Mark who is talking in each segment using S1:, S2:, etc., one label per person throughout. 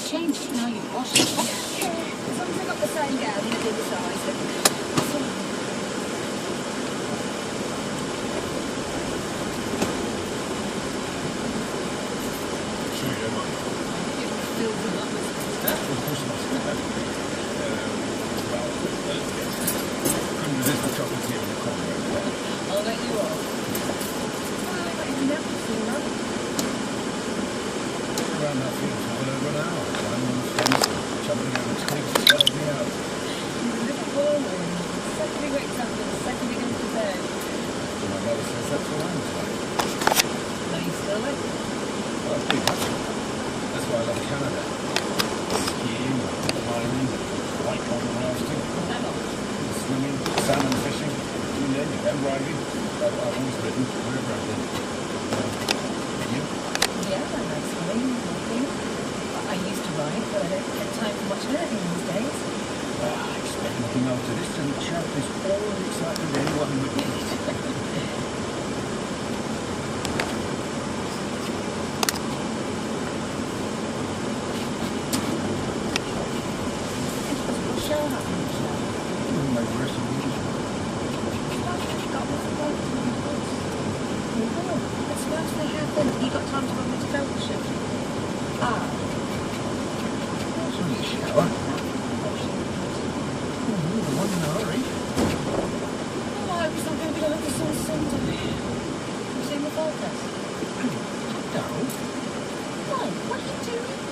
S1: it's changed now you've washed it.
S2: Yeah, as long as I got the same gown in a bigger size. That's all.
S3: Sure you don't mind?
S1: Filled with lovely stuff.
S3: Of course not. Well, couldn't resist the chocolate tea on the corner over there.
S1: I'll let you off.
S2: Well, I got even up to see her.
S3: Around that field for well over an hour. Climbing on the fence, jumping over twigs, spelling me out.
S2: She's a little whirlwind. Suddenly wakes up and suddenly goes to bed.
S3: So my mother says that's what I'm like.
S1: No, you still like it?
S3: Well, that's big, actually. That's why I love Canada. Skiing, climbing, white water rafting, swimming, salmon fishing, you name it, and riding. I've always ridden wherever I've been. You?
S2: Yeah, I like swimming, walking. I used to ride, but I don't get time for much of anything these days.
S3: I expect nothing after this doesn't shout this all the excitement anyone would need.
S2: Show up, Michelle.
S3: My worst of the
S2: That's what they have then. You got time to go to fellowship? Ah.
S3: It's only a shower. The one in a hurry.
S2: Oh, I was not going to be like this on Sunday. Have you seen the forecast?
S3: No.
S2: Why? What are you doing?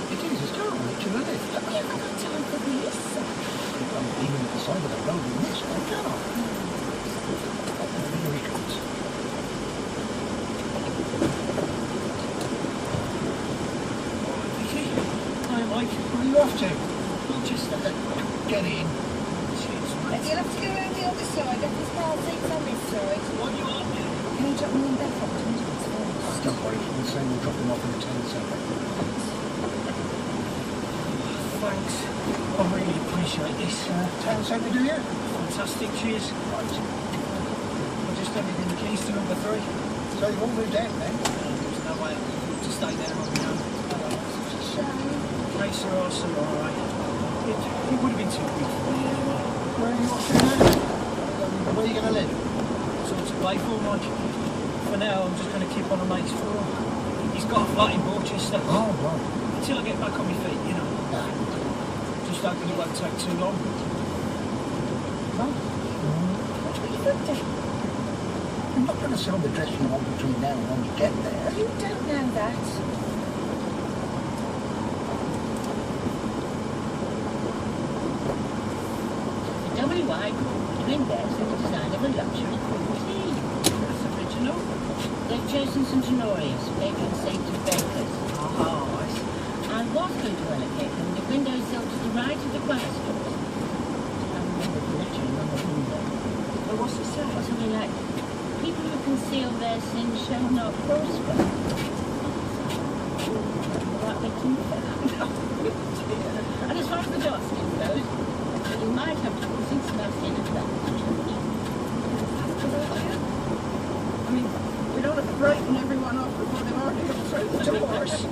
S3: It is, it's terrible, it's a live.
S2: You haven't got time for this.
S3: I'm even at the side of the road in this, I cannot. Here he comes. Vicky? Hi, Mike. Where are you off to? Manchester. Get in. Cheers, mate.
S2: You'll have to go around the other side. If there's car seats on this side.
S3: What do you want?
S2: Can you drop me in bed for 20 minutes?
S3: Don't worry, we'll say we'll drop him off in the town centre. Thanks. I really appreciate this. Town centre, do you? Fantastic, cheers. Right. I just don't need the keys to number 3. So you all moved out then? There's no way to stay there on my own. It's a shame. Race or arse are alright. It would have been too big for me anyway. Where are you off to now? Where are you going to live? Sort of play for, Mike. For now, I'm just going to keep on a mate's floor. He's got a flat in Dorchester. Oh, right. Until I get back on my feet, you know. Yeah. Just hoping it won't take too long. Well, what do you think then? I'm not going to sell the dress you want between now and when you get there.
S2: You don't know that.
S1: WI between theirs and the design of a luxury cool tea. That's original. They've chosen some Tenorius, patron saint of bakers.
S2: Oh, I see.
S1: I was going to allocate them the windowsill to the right of the banister. I remember the lettering on the window.
S2: Well, what's it say?
S1: Something like, people who conceal their sins shall not prosper. That makes me And as far as the Jocelyn goes, you might have to put things smashed in at that.
S2: I mean, we don't have to frighten everyone off before they've already got through the doors.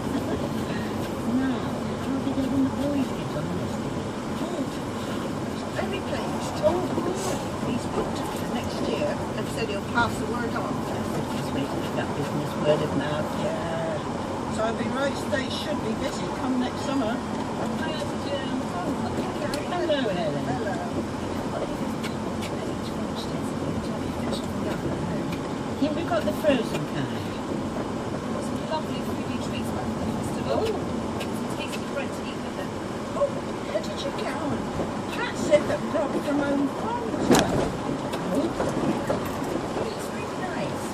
S1: Now, how did they win the boys get on this?
S2: Very pleased. He's booked it for next year and said he'll pass the word on.
S1: It's making that business word of mouth.
S2: Yeah. So I'd be right, they should be busy come next summer.
S1: Hello, Jim. Hello, Helen.
S2: Hello.
S1: Here we've got the frozen kind.
S2: Some lovely foodie treats back at the festival. Tasty bread to eat with them. Oh, how did you get on? Pat said that brought from home farms. It's really nice.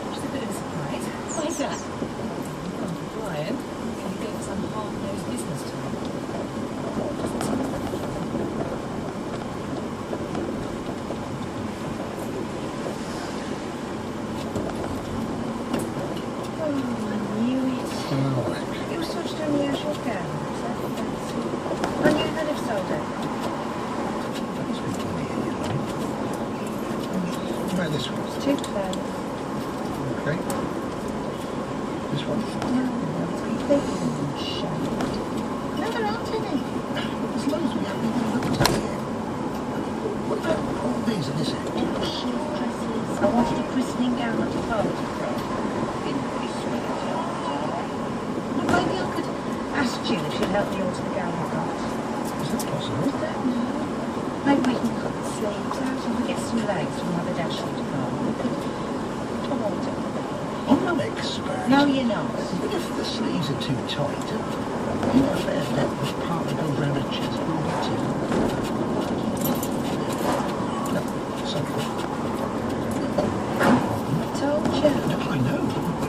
S2: Which is a bit of a surprise.
S1: Why is that?
S2: Brian, he gave us some hard-nosed business time. It was such an unusual gown. I knew that if sold it.
S3: Try this one.
S2: It's too close.
S3: Okay. This one.
S2: No, it's completely shade. asked Jill if she'd help me alter the gown I've got.
S3: Is that possible?
S2: I don't know. Maybe we can cut the sleeves out and we get some legs from another dashboard department. We could alter.
S3: I'm no expert.
S2: No, you're not.
S3: But if the sleeves are too tight, you know, fair step was partly goes round her chest a little bit too. No, sorry.
S2: I told you.
S3: No, I know.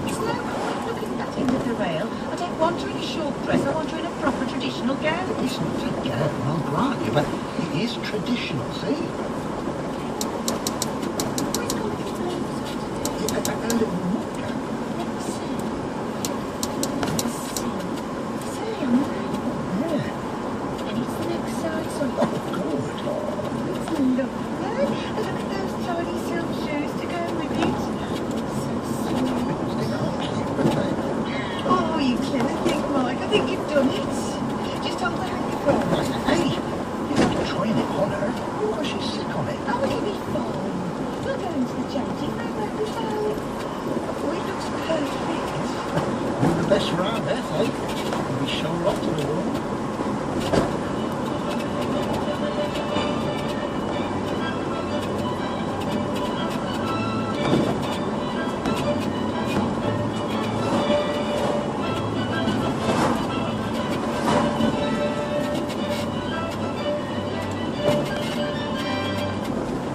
S2: There's no point looking at that end of the rail. I don't want her in a short dress. I want her in a proper traditional gown.
S3: It's not a gown, I'll grant you, but it is traditional, see?
S2: Where's got the sleeves?
S3: Yeah, a little more gown.
S2: Let's see. See, I'm right.
S3: Yeah.
S2: And it's the next side, so
S3: Oh, good.
S2: it's lovely. And look at those tiny silk shoes to go with it. So sweet.
S3: They are cute, but they...
S2: Oh, you clever thing, Mike. I think you've done it. Just hold the hanger for me.
S3: Hey, you're not trying it on her. What was she sick on it?
S2: Oh, it'll be fine. We'll go into the changing room and we'll say, oh, it looks perfect.
S3: You're the best for our death, eh? You'll be sure off to the world.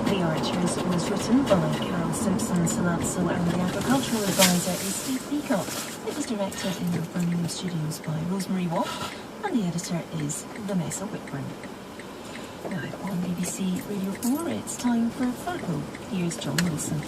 S4: The Archers was written by Carol Simpson Salazzo and the agricultural advisor is Steve Peacock. It was directed in the Birmingham studios by Rosemary Watt and the editor is Vanessa Whitburn. Now on BBC Radio 4 it's time for Fargo. Here's John Wilson.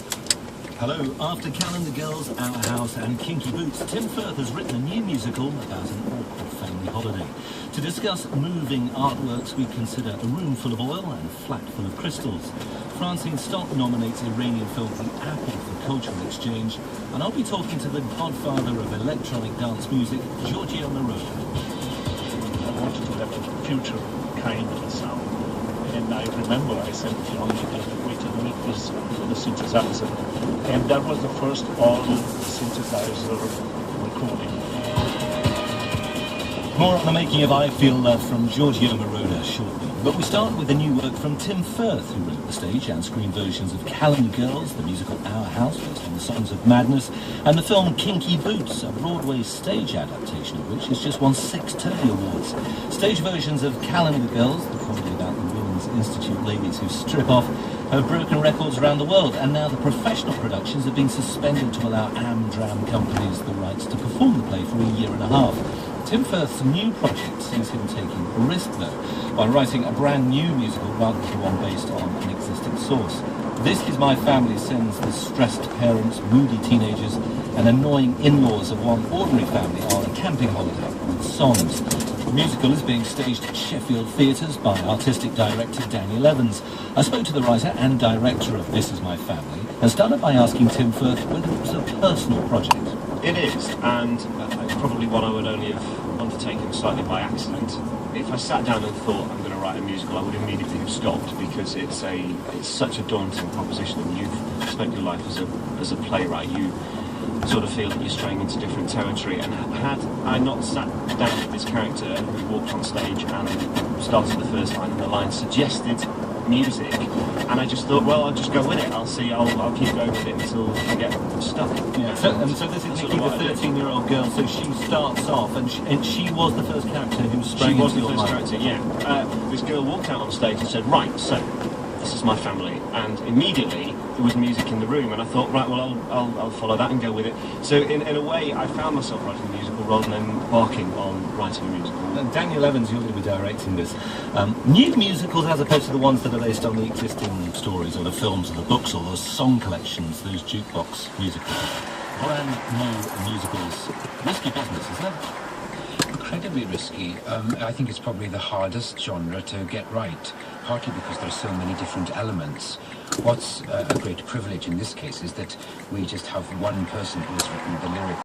S5: Hello. After Calendar Girls, Our House and Kinky Boots, Tim Firth has written a new musical about an awkward family holiday. To discuss moving artworks, we consider A Room Full of Oil and Flat Full of Crystals. Francine Stott nominates Iranian film The Apple for Cultural Exchange, and I'll be talking to the godfather of electronic dance music, Giorgio Moroder.
S6: I wanted to have a future kind of sound. And I remember I said to John, you can't wait to meet this for the synthesizer. And that was the first all synthesizer recording.
S5: More on the making of I Feel Love from Giorgio Moroder shortly. But we start with a new work from Tim Firth, who wrote the stage and screen versions of Calendar Girls, the musical Our House, based on the Songs of Madness, and the film Kinky Boots, a Broadway stage adaptation of which has just won 6 Tony Awards. Stage versions of Calendar Girls, the comedy about the Women's Institute ladies who strip off, have broken records around the world, and now the professional productions have been suspended to allow Amdram companies the rights to perform the play for a year and a half. Tim Firth's new project sees him taking a risk, though, by writing a brand new musical rather than one based on an existing source. This Is My Family sends the stressed parents, moody teenagers, and annoying in-laws of one ordinary family on a camping holiday with songs. The musical is being staged at Sheffield Theatres by artistic director Daniel Evans. I spoke to the writer and director of This Is My Family and started by asking Tim Firth whether it was a personal project.
S7: It is, and it's probably one I would only have undertaken slightly by accident. If I sat down and thought I'm going to write a musical, I would immediately have stopped because it's such a daunting proposition, and you've spent your life as a playwright. You sort of feel that you're straying into different territory, and had I not sat down with this character and we walked on stage and started the first line and the line suggested music, and I just thought, well, I'll just go with it. I'll keep going with it until I get stuck.
S5: Yeah. So this is Nikki, the 13-year-old girl. So she starts off, and she was the first character who sprang into your mind.
S7: She was the first character. Yeah. This girl walked out on stage and said, "Right, so this is my family," and immediately there was music in the room, and I thought, right, well, I'll follow that and go with it. So in a way, I found myself writing a musical rather than embarking on writing a musical.
S5: Daniel Evans, you're going to be directing this. New musicals as opposed to the ones that are based on the existing stories or the films or the books or those song collections, those jukebox musicals. Brand new musicals. Risky business, isn't it?
S8: Incredibly risky. I think it's probably the hardest genre to get right, partly because there are so many different elements. What's a great privilege in this case is that we just have one person who has written the lyrics.